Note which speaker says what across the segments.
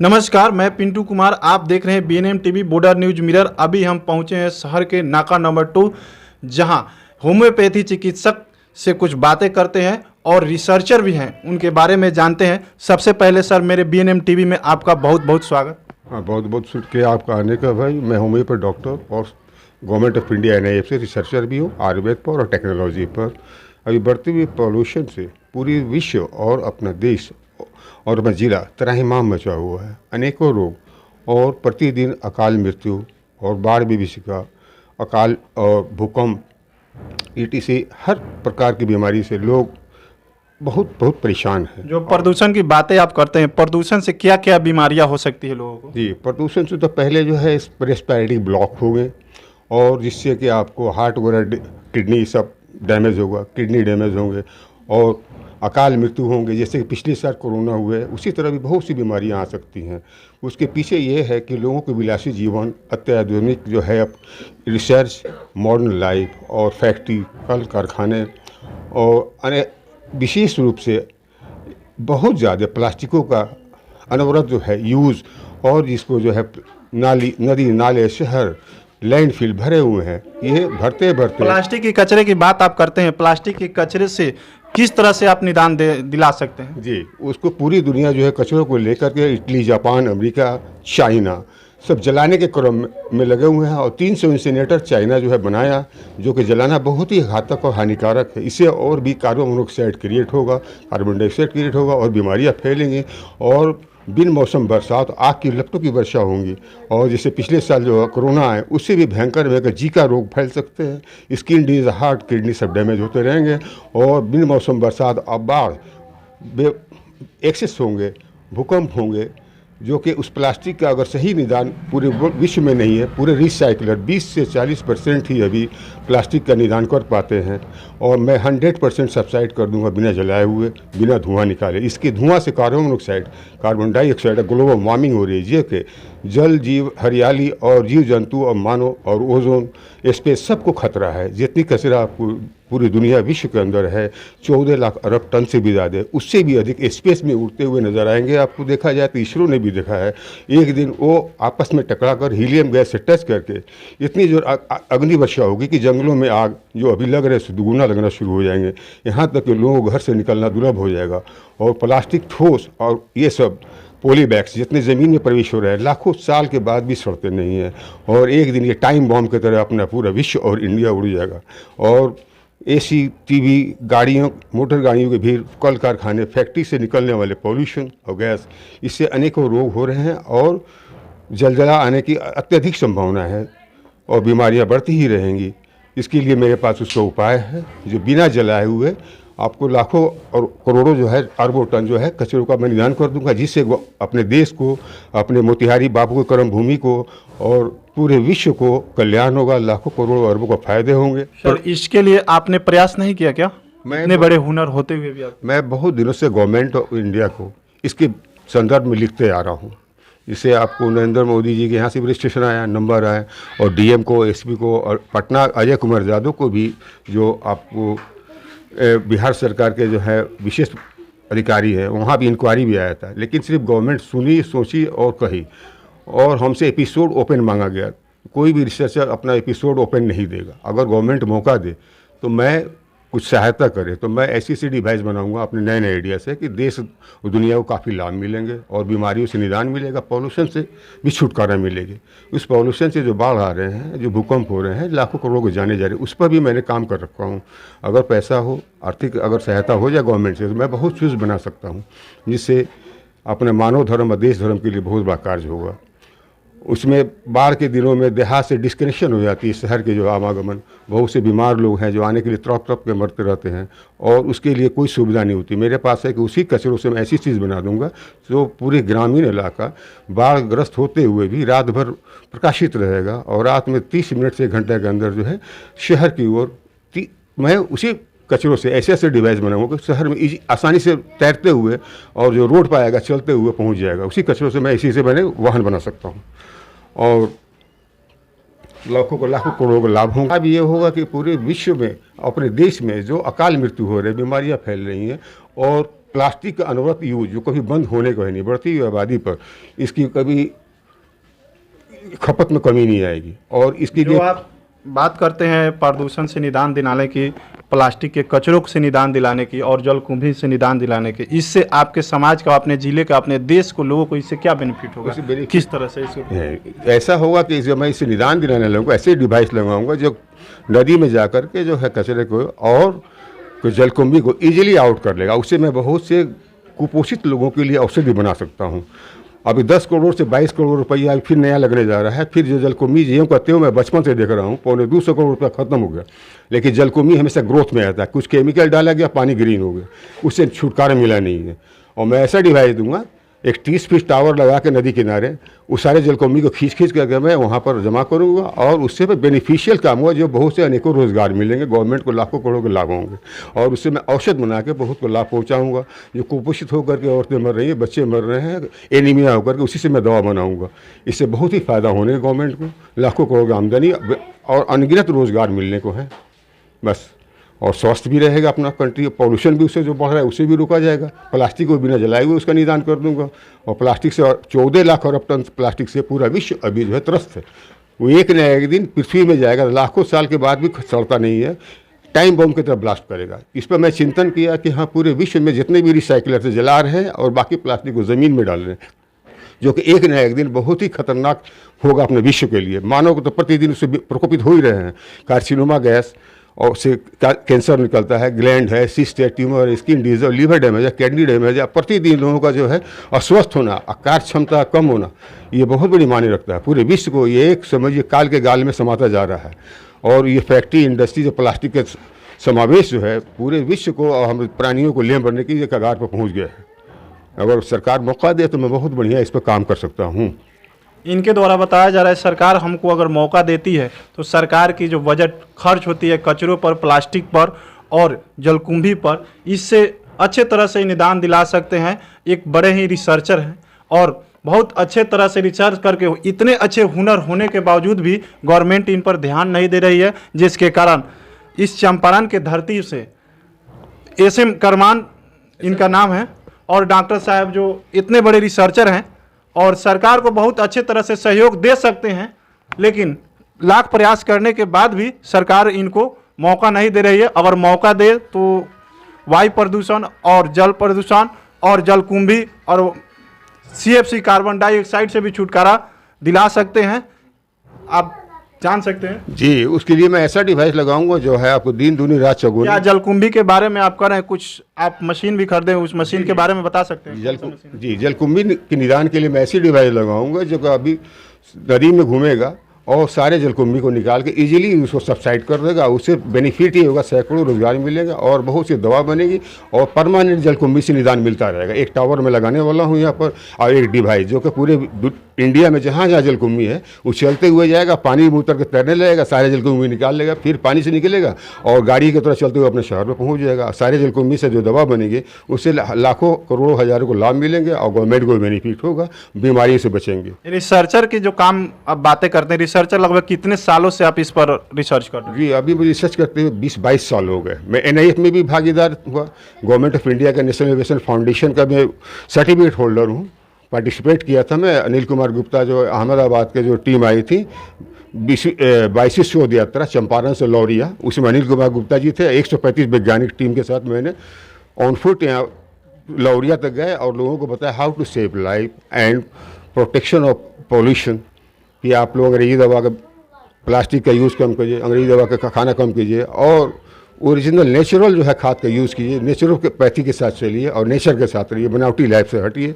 Speaker 1: नमस्कार, मैं पिंटू कुमार। आप देख रहे हैं BNM TV border news mirror. अभी हम पहुंचे हैं शहर के नाका नंबर 2, जहां होम्योपैथी चिकित्सक से कुछ बातें करते हैं और रिसर्चर भी हैं, उनके बारे में जानते हैं। सबसे पहले सर, मेरे बीएनएम टीवी में आपका बहुत बहुत स्वागत।
Speaker 2: हाँ, बहुत बहुत शुक्रिया आपका आने का भाई। मैं होम्योपैथ डॉक्टर और गवर्नमेंट ऑफ इंडिया NIF से रिसर्चर भी हूँ आयुर्वेद पर और टेक्नोलॉजी पर। अभी बढ़ती हुई पॉल्यूशन से पूरी विश्व और अपना देश और अपना जिला त्राहिमाम मचा हुआ है। अनेकों रोग और प्रतिदिन अकाल मृत्यु और बाढ़ विभीषिका, अकाल और भूकंप ETC हर प्रकार की बीमारी से लोग बहुत बहुत परेशान हैं।
Speaker 1: जो प्रदूषण की बातें आप करते हैं, प्रदूषण से क्या क्या बीमारियां हो सकती है लोगों को?
Speaker 2: जी, प्रदूषण से तो पहले जो है रेस्पिरेटरी ब्लॉक हो गए और जिससे कि आपको हार्ट वगैरह, किडनी सब डैमेज होगा, किडनी डैमेज होंगे और अकाल मृत्यु होंगे। जैसे कि पिछले साल कोरोना हुए, उसी तरह भी बहुत सी बीमारियां आ सकती हैं। उसके पीछे ये है कि लोगों के विलासी जीवन, अत्याधुनिक जो है अब रिसर्च, मॉडर्न लाइफ और फैक्ट्री, कल कारखाने और विशेष रूप से बहुत ज़्यादा प्लास्टिकों का अनवरत जो है यूज़, और जिसको जो है नाली, नदी नाले, शहर, लैंडफिल भरे हुए हैं। ये भरते भरते
Speaker 1: प्लास्टिक के कचरे की बात आप करते हैं, प्लास्टिक के कचरे से किस तरह से आप निदान दिला सकते हैं?
Speaker 2: जी, उसको पूरी दुनिया जो है कचरों को लेकर के इटली, जापान, अमेरिका, चाइना सब जलाने के क्रम में लगे हुए हैं और 300 इंसिनेटर चाइना जो है बनाया, जो कि जलाना बहुत ही घातक और हानिकारक है। इससे और भी कार्बन मोनोऑक्साइड क्रिएट होगा, कार्बन डाइऑक्साइड क्रिएट होगा और बीमारियां फैलेंगी और बिन मौसम बरसात, आग की लपटों की वर्षा होंगी। और जैसे पिछले साल जो कोरोना आए, उससे भी भयंकर है कि जीका रोग फैल सकते हैं, स्किन डिजीज, हार्ट, किडनी सब डैमेज होते रहेंगे और बिन मौसम बरसात और बाढ़ एक्सेस होंगे, भूकंप होंगे, जो कि उस प्लास्टिक का अगर सही निदान पूरे विश्व में नहीं है। पूरे रिसाइकलर 20 से 40% ही अभी प्लास्टिक का निदान कर पाते हैं और मैं 100% सब्साइड कर दूंगा बिना जलाए हुए, बिना धुआं निकाले। इसके धुआं से carbon monoxide, carbon dioxide, global warming हो रही है, ये कि जल जीव, हरियाली और जीव जंतु और मानव और ओजोन स्पेस सबको खतरा है। जितनी कचरा आपको पूरी दुनिया विश्व के अंदर है, 14 लाख अरब टन से भी ज़्यादा, उससे भी अधिक स्पेस में उड़ते हुए नजर आएंगे। आपको देखा जाए तो इसरो ने भी देखा है, एक दिन वो आपस में टकरा कर हीलियम गैस से टच करके इतनी जो अग्नि वर्षा होगी कि जंगलों में आग जो अभी लग रहे हैं दुगुना लगना शुरू हो जाएंगे। यहाँ तक कि लोगों को घर से निकलना दुर्लभ हो जाएगा। और प्लास्टिक, ठोस और ये सब पॉलीबैग्स जितने ज़मीन में प्रवेश हो रहे हैं, लाखों साल के बाद भी सड़ते नहीं हैं और एक दिन ये टाइम बॉम्ब की तरह अपना पूरा विश्व और इंडिया उड़ जाएगा। और AC, TV, गाड़ियों, मोटर गाड़ियों की भीड़, कल कारखाने, फैक्ट्री से निकलने वाले पॉल्यूशन और गैस, इससे अनेकों रोग हो रहे हैं और जलजला आने की अत्यधिक संभावना है और बीमारियां बढ़ती ही रहेंगी। इसके लिए मेरे पास उसका उपाय है, जो बिना जलाए हुए आपको लाखों और करोड़ों जो है, अरबों टन जो है कचरों का मैं निदान कर दूंगा, जिससे अपने देश को, अपने मोतिहारी बापू के कर्म भूमि को और पूरे विश्व को कल्याण होगा, लाखों करोड़ों अरबों को फायदे होंगे।
Speaker 1: सर, इसके लिए आपने प्रयास नहीं किया क्या? इतने बड़े हुनर होते हुए भी
Speaker 2: मैं बहुत दिनों से गवर्नमेंट ऑफ इंडिया को इसके संदर्भ में लिखते आ रहा हूँ। जिससे आपको नरेंद्र मोदी जी के यहाँ से भी रजिस्ट्रेशन आया, नंबर आए और DM को, SP को और पटना अजय कुमार यादव को भी, जो आपको बिहार सरकार के जो है विशेष अधिकारी है, वहाँ भी इंक्वायरी भी आया था। लेकिन सिर्फ गवर्नमेंट सुनी, सोची और कही और हमसे एपिसोड ओपन मांगा गया। कोई भी रिसर्चर अपना एपिसोड ओपन नहीं देगा। अगर गवर्नमेंट मौका दे तो मैं कुछ सहायता करे तो मैं ऐसी डिवाइस बनाऊंगा अपने नए नए आइडिया से कि देश और दुनिया को काफ़ी लाभ मिलेंगे और बीमारियों से निदान मिलेगा, पॉल्यूशन से भी छुटकारा मिलेगी। उस पॉल्यूशन से जो बाढ़ आ रहे हैं, जो भूकंप हो रहे हैं, लाखों करोड़ों को जाने जा रहे हैं, उस पर भी मैंने काम कर रखा हूँ। अगर पैसा हो, आर्थिक अगर सहायता हो जाए गवर्नमेंट से, तो मैं बहुत चीज़ बना सकता हूँ, जिससे अपने मानव धर्म और देश धर्म के लिए बहुत बड़ा कार्य होगा। उसमें बाढ़ के दिनों में देहात से डिस्कनेक्शन हो जाती है, शहर के जो आवागमन, बहुत से बीमार लोग हैं जो आने के लिए तड़प तड़प के मरते रहते हैं और उसके लिए कोई सुविधा नहीं होती। मेरे पास है कि उसी कचरों से मैं ऐसी चीज़ बना दूंगा जो पूरे ग्रामीण इलाका बाढ़ग्रस्त होते हुए भी रात भर प्रकाशित रहेगा और रात में 30 मिनट से 1 घंटे के अंदर जो है शहर की ओर मैं उसी कचरों से ऐसे ऐसे डिवाइस बनाऊंगा कि शहर में आसानी से तैरते हुए और जो रोड पर आएगा चलते हुए पहुंच जाएगा। उसी कचरों से मैं इसी से मैंने वाहन बना सकता हूं और लाखों को, लाखों करोड़ों को लाभ होगा। अब ये होगा कि पूरे विश्व में, अपने देश में जो अकाल मृत्यु हो रही है, बीमारियां फैल रही हैं और प्लास्टिक का अनवरत यूज जो कभी बंद होने को है नहीं, बढ़ती हुई आबादी पर इसकी कभी खपत में कमी नहीं आएगी। और इसकी
Speaker 1: जो आप बात करते हैं प्रदूषण से निदान दिलाने की, प्लास्टिक के कचरों से निदान दिलाने की और जलकुंभी से निदान दिलाने की, इससे आपके समाज का, अपने जिले का, अपने देश को, लोगों को इससे क्या बेनिफिट होगा? किस तरह से इसको
Speaker 2: ऐसा होगा कि जब मैं इसे निदान दिलाने लगूँगा, ऐसे डिवाइस लगाऊंगा जो नदी में जा कर के जो है कचरे को और जलकुंभी को इजीली आउट कर लेगा। उससे मैं बहुत से कुपोषित लोगों के लिए औषधि बना सकता हूँ। अभी 10 करोड़ से 22 करोड़ रुपया फिर नया लगने जा रहा है। फिर जो जलकुंभी ज्यों कहते हो, मैं बचपन से देख रहा हूँ, 250 करोड़ रुपया खत्म हो गया। लेकिन जलकुंभी हमेशा ग्रोथ में आता है, कुछ केमिकल डाला गया, पानी ग्रीन हो गया, उससे छुटकारा मिला नहीं है। और मैं ऐसा डिवाइस दूंगा, एक 30 फीट टावर लगा के नदी किनारे उस सारे जलकुंभी को खींच करके मैं वहाँ पर जमा करूँगा और उससे बेनिफिशियल काम हुआ, जो बहुत से अनेकों रोजगार मिलेंगे, गवर्नमेंट को लाखों करोड़ के लाभ होंगे। और उससे मैं औषध बना के बहुत को लाभ पहुँचाऊँगा। जो कुपोषित होकर के औरतें मर रही हैं, बच्चे मर रहे हैं एनीमिया होकर के, उसी से मैं दवा बनाऊँगा। इससे बहुत ही फ़ायदा होने गवर्नमेंट को, लाखों करोड़ की आमदनी और अनगिनत रोजगार मिलने को है बस। और स्वस्थ भी रहेगा अपना कंट्री, पॉल्यूशन भी उससे जो बढ़ रहा है उसे भी रोका जाएगा। प्लास्टिक को बिना जलाए हुए उसका निदान कर दूंगा। और प्लास्टिक से 14 लाख अरब टन प्लास्टिक से पूरा विश्व अभी जो है त्रस्त है। वो एक न एक दिन पृथ्वी में जाएगा, लाखों साल के बाद भी सड़ता नहीं है, टाइम बम की तरह ब्लास्ट करेगा। इस पर मैं चिंतन किया कि हाँ, पूरे विश्व में जितने भी रिसाइकलर से जला रहे हैं और बाकी प्लास्टिक को ज़मीन में डाल रहे हैं, जो कि एक न एक दिन बहुत ही खतरनाक होगा अपने विश्व के लिए। मानव को तो प्रतिदिन उससे प्रकोपित हो ही रहे हैं। कार्सिनोमा गैस और उससे कैंसर निकलता है, ग्लैंड है, सिस्ट है, tumour, skin disease, liver damage है, किडनी डैमेज है। प्रतिदिन लोगों का जो है अस्वस्थ होना, कार्य क्षमता कम होना, ये बहुत बड़ी मायने रखता है। पूरे विश्व को ये एक समझिए काल के गाल में समाता जा रहा है। और ये फैक्ट्री इंडस्ट्री जो प्लास्टिक के समावेश जो है पूरे विश्व को और हम प्राणियों को ले बढ़ने की कगार पर पहुँच गया है। अगर सरकार मौका दे तो मैं बहुत बढ़िया इस पर काम कर सकता हूँ।
Speaker 1: इनके द्वारा बताया जा रहा है सरकार हमको अगर मौका देती है तो सरकार की जो बजट खर्च होती है कचरों पर, प्लास्टिक पर और जलकुंभी पर, इससे अच्छे तरह से निदान दिला सकते हैं। एक बड़े ही रिसर्चर हैं और बहुत अच्छे तरह से रिसर्च करके इतने अच्छे हुनर होने के बावजूद भी गवर्नमेंट इन पर ध्यान नहीं दे रही है, जिसके कारण इस चंपारण के धरती से एसएम करमान इनका नाम है और डॉक्टर साहब जो इतने बड़े रिसर्चर हैं और सरकार को बहुत अच्छे तरह से सहयोग दे सकते हैं, लेकिन लाख प्रयास करने के बाद भी सरकार इनको मौका नहीं दे रही है। अगर मौका दे तो वायु प्रदूषण और जल प्रदूषण और जलकुंभी और CFC कार्बन डाइऑक्साइड से भी छुटकारा दिला सकते हैं। आप जान सकते हैं
Speaker 2: जी, उसके लिए मैं ऐसा डिवाइस लगाऊंगा जो है आपको दिन दूनी रात चौगुनी।
Speaker 1: क्या जलकुंभी के बारे में आप कर रहे हैं कुछ, आप मशीन भी खरीदे, उस मशीन के बारे में बता सकते हैं?
Speaker 2: जलकुंभी के निदान के लिए मैं ऐसी डिवाइस लगाऊंगा जो अभी नदी में घूमेगा और सारे जलकुंभी को निकाल के इजीली उसको सबसाइड कर देगा। उससे बेनिफिट ही होगा, सैकड़ों रोजगार मिलेगा और बहुत सी दवा बनेगी और परमानेंट जलकुंभी से निदान मिलता रहेगा। एक टावर में लगाने वाला हूँ यहाँ पर और एक डिवाइस जो कि पूरे इंडिया में जहाँ जहाँ जलकुंभी है वो चलते हुए जाएगा, पानी में उतर के तैरने लगेगा, सारे जलकुंभी निकाल लेगा, फिर पानी से निकलेगा और गाड़ी की तरह चलते हुए अपने शहर में पहुँच जाएगा। सारे जलकुंभी से जो दवा बनेगी उससे लाखों करोड़ों हजारों को लाभ मिलेंगे और गवर्नमेंट को बेनिफिट होगा, बीमारी से बचेंगे।
Speaker 1: रिसर्चर की जो काम आप बातें करते हैं, रिसर्चर लगभग कितने सालों से आप इस पर रिसर्च कर रहे हैं?
Speaker 2: जी, अभी मुझे रिसर्च करते हुए 20-22 साल हो गए। मैं NIF में भी भागीदार हुआ, गवर्नमेंट ऑफ इंडिया का नेशनल इनोवेशन फाउंडेशन का मैं सर्टिफिकेट होल्डर हूँ, पार्टिसिपेट किया था मैं। अनिल कुमार गुप्ता जो अहमदाबाद के जो टीम आई थी 22वीं शोध यात्रा चंपारण से लौरिया, उसमें अनिल कुमार गुप्ता जी थे। 135 वैज्ञानिक टीम के साथ मैंने ऑन फुट यहाँ लौरिया तक गए और लोगों को बताया how to save life and protection of pollution, कि आप लोग अंग्रेजी दवा का, प्लास्टिक का यूज़ कम कीजिए, अंग्रेजी दवा का खाना कम कीजिए और ओरिजिनल नेचुरल जो है खाद का यूज़ कीजिए, नेचुरोपैथी के साथ चलिए और नेचर के साथ रहिए, बनावटी लाइफ से हटिए।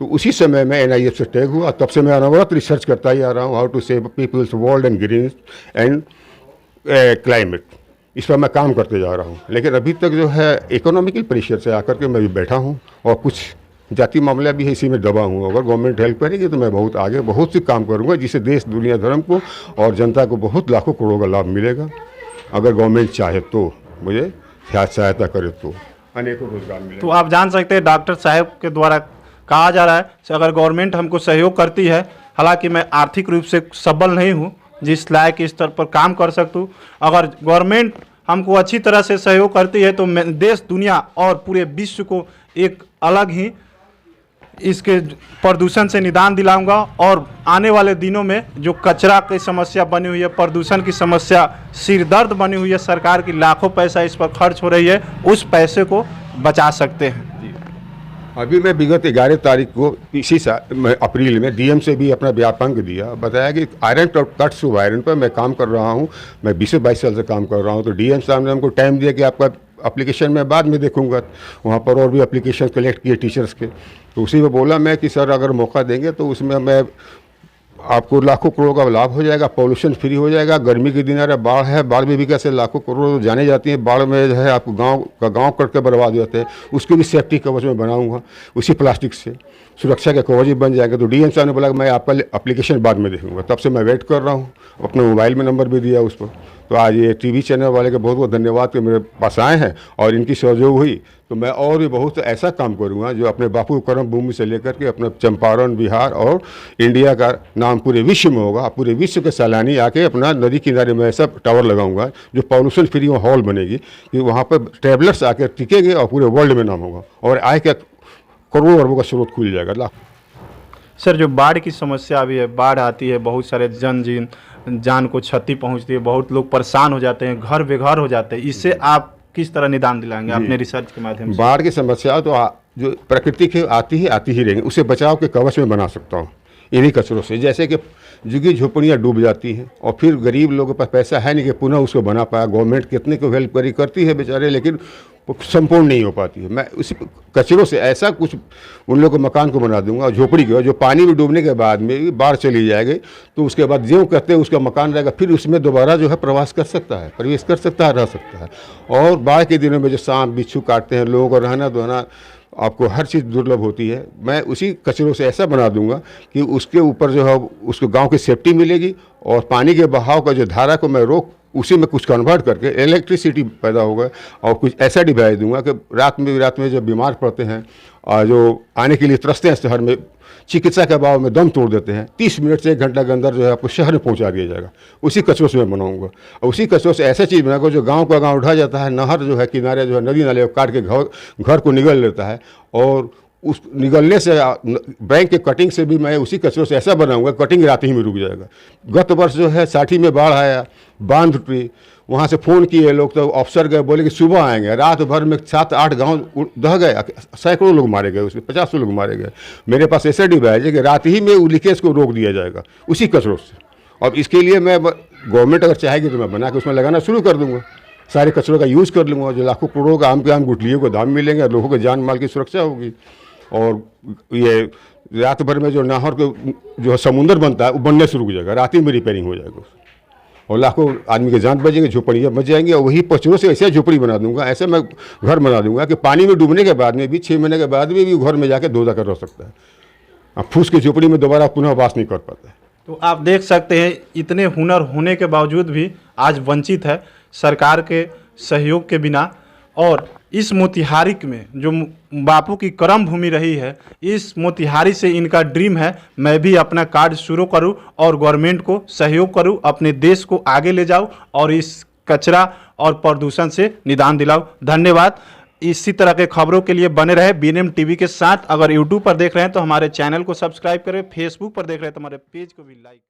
Speaker 2: तो उसी समय मैं NIF से टैग हुआ, तब से मैं अनवरत रिसर्च करता ही आ रहा हूँ, how to save peoples world and green and climate. इस पर मैं काम करते जा रहा हूँ। लेकिन अभी तक जो है इकोनॉमिकल प्रेशर से आकर के मैं भी बैठा हूँ और कुछ जाति मामला भी है, इसी में दबा हूँ। अगर गवर्नमेंट हेल्प करेगी तो मैं बहुत आगे बहुत सी काम करूँगा, जिससे देश दुनिया धर्म को और जनता को बहुत लाखों करोड़ों का लाभ मिलेगा। अगर गवर्नमेंट चाहे तो, मुझे सहायता करे तो अनेकों रोजगार मिलेगा।
Speaker 1: तो आप जान सकते हैं डॉक्टर साहब के द्वारा कहा जा रहा है कि अगर गवर्नमेंट हमको सहयोग करती है, हालांकि मैं आर्थिक रूप से सबल नहीं हूँ जिस लायक स्तर पर काम कर सकूँ, अगर गवर्नमेंट हमको अच्छी तरह से सहयोग करती है तो मैं देश दुनिया और पूरे विश्व को एक अलग ही इसके प्रदूषण से निदान दिलाऊंगा और आने वाले दिनों में जो कचरा की समस्या बनी हुई है, प्रदूषण की समस्या, सिरदर्द बनी हुई है, सरकार की लाखों पैसा इस पर खर्च हो रही है, उस पैसे को बचा सकते हैं।
Speaker 2: अभी मैं विगत 11 तारीख को इसी साल अप्रैल में डीएम से भी अपना ज्ञापन दिया, बताया कि आयरन कट्स ऑफ आयरन पर मैं काम कर रहा हूँ, मैं 20-22 साल से काम कर रहा हूँ। तो डीएम साहब ने हमको टाइम दिया कि आपका एप्लीकेशन मैं बाद में देखूंगा। वहाँ पर और भी एप्लीकेशन कलेक्ट किए टीचर्स के, तो उसी में बोला मैं कि सर अगर मौका देंगे तो उसमें मैं आपको लाखों करोड़ का लाभ हो जाएगा, पॉल्यूशन फ्री हो जाएगा। गर्मी के दिन आ रहा, बाढ़ है, बाढ़ में भी कैसे लाखों करोड़ जाने जाती हैं, बाढ़ में जो है आपको गांव करके बर्बाद हो जाते हैं, उसको भी सेफ्टी कवच में बनाऊंगा उसी प्लास्टिक से, सुरक्षा के कवच भी बन जाएगा। तो डीएम साहब ने बोला कि मैं आपका एप्लीकेशन बाद में देखूंगा, तब से मैं वेट कर रहा हूँ, अपने मोबाइल में नंबर भी दिया उस पर। तो आज ये टीवी चैनल वाले के बहुत बहुत धन्यवाद कि मेरे पास आए हैं और इनकी सहयोग हुई तो मैं और भी बहुत ऐसा काम करूंगा जो अपने बापू कर्म भूमि से लेकर के अपने चंपारण, बिहार और इंडिया का नाम पूरे विश्व में होगा। पूरे विश्व के सैलानी आके अपना नदी किनारे में ऐसा टावर लगाऊंगा जो पॉल्यूशन फ्री हॉल बनेगी कि वहाँ पर ट्रैवलर्स आकर टिकेंगे और पूरे वर्ल्ड में नाम होगा और आय का करोड़ों अरबों का स्रोत खुल जाएगा।
Speaker 1: सर, जो बाढ़ की समस्या भी है, बाढ़ आती है, बहुत सारे जान को क्षति पहुंचती है, बहुत लोग परेशान हो जाते हैं, घर बेघर हो जाते हैं, इससे आप किस तरह निदान दिलाएंगे अपने रिसर्च के माध्यम से?
Speaker 2: बाढ़ की समस्या तो जो प्रकृति की आती ही रहेंगी, उसे बचाव के कवच में बना सकता हूँ इन्हीं कचरों से। जैसे कि झुग्गी झोपड़ियाँ डूब जाती हैं और फिर गरीब लोगों के पास पैसा है नहीं कि पुनः उसको बना पाया। गवर्नमेंट कितने को हेल्प करती है बेचारे, लेकिन संपूर्ण नहीं हो पाती है। मैं उसी कचरों से ऐसा कुछ उन लोगों को मकान को बना दूंगा और झोपड़ी के जो पानी में डूबने के बाद में बाढ़ चली जाएगी तो उसके बाद ज्यों कहते हैं उसका मकान रहेगा, फिर उसमें दोबारा जो है प्रवास कर सकता है, प्रवेश कर सकता है, रह सकता है। और बाढ़ के दिनों में जो सांप बिच्छू काटते हैं, लोगों को रहना धोना, आपको हर चीज़ दुर्लभ होती है। मैं उसी कचरों से ऐसा बना दूंगा कि उसके ऊपर जो है उसको गांव की सेफ्टी मिलेगी और पानी के बहाव का जो धारा को मैं रोक उसी में कुछ कन्वर्ट करके इलेक्ट्रिसिटी पैदा होगा। और कुछ ऐसा डिवाइस दूंगा कि रात में जो बीमार पड़ते हैं और जो आने के लिए तरसते हैं शहर में, चिकित्सा के अभाव में दम तोड़ देते हैं, 30 मिनट से 1 घंटा के अंदर जो है आपको शहर में पहुंचा दिया जाएगा। उसी कचरों से मैं बनाऊंगा और उसी कचरों से ऐसा चीज़ बनाऊंगा जो गांव का गांव उठा जाता है, नहर जो है किनारे जो है नदी नाले काट के घर को निगल लेता है। और उस निगलने से बैंक के कटिंग से भी मैं उसी कचरों से ऐसा बनाऊंगा कटिंग रात ही में रुक जाएगा। गत वर्ष जो है साठी में बाढ़ आया, बांध टूटी, वहाँ से फ़ोन किए लोग तो अफसर गए, बोले कि सुबह आएंगे। रात भर में 7-8 गांव दह गए, सैकड़ों लोग मारे गए, उसमें 50 लोग मारे गए। मेरे पास ऐसा डिवाइस है कि रात ही में लीकेज को रोक दिया जाएगा उसी कचरों से। और इसके लिए मैं गवर्नमेंट अगर चाहेगी तो मैं बना के उसमें लगाना शुरू कर दूँगा, सारे कचरों का यूज़ कर लूँगा, जो लाखों करोड़ों का आम के आम गुठलियों को दाम मिलेंगे, लोगों के जान माल की सुरक्षा होगी। और ये रात भर में जो नहर को जो है समुंदर बनता है वो बनने से रुक जाएगा, रात ही में रिपेयरिंग हो जाएगा और लाखों आदमी के जान बचेंगे, झोपड़ियाँ बच जाएंगी। और वही कचरों से ऐसे झोपड़ी बना दूंगा, ऐसे मैं घर बना दूंगा कि पानी में डूबने के बाद में भी 6 महीने के बाद में भी घर में जाके धो कर रह सकता है। अब फूस की झोपड़ी में दोबारा पुनः वास नहीं कर पाता है।
Speaker 1: तो आप देख सकते हैं इतने हुनर होने के बावजूद भी आज वंचित है सरकार के सहयोग के बिना। और इस मोतिहारी में जो बापू की कर्म भूमि रही है, इस मोतिहारी से इनका ड्रीम है मैं भी अपना कार्य शुरू करूं और गवर्नमेंट को सहयोग करूं, अपने देश को आगे ले जाऊं और इस कचरा और प्रदूषण से निदान दिलाऊं। धन्यवाद। इसी तरह के खबरों के लिए बने रहे बीएनएम टीवी के साथ। अगर यूट्यूब पर देख रहे हैं तो हमारे चैनल को सब्सक्राइब करें, फेसबुक पर देख रहे हैं तो हमारे पेज को भी लाइक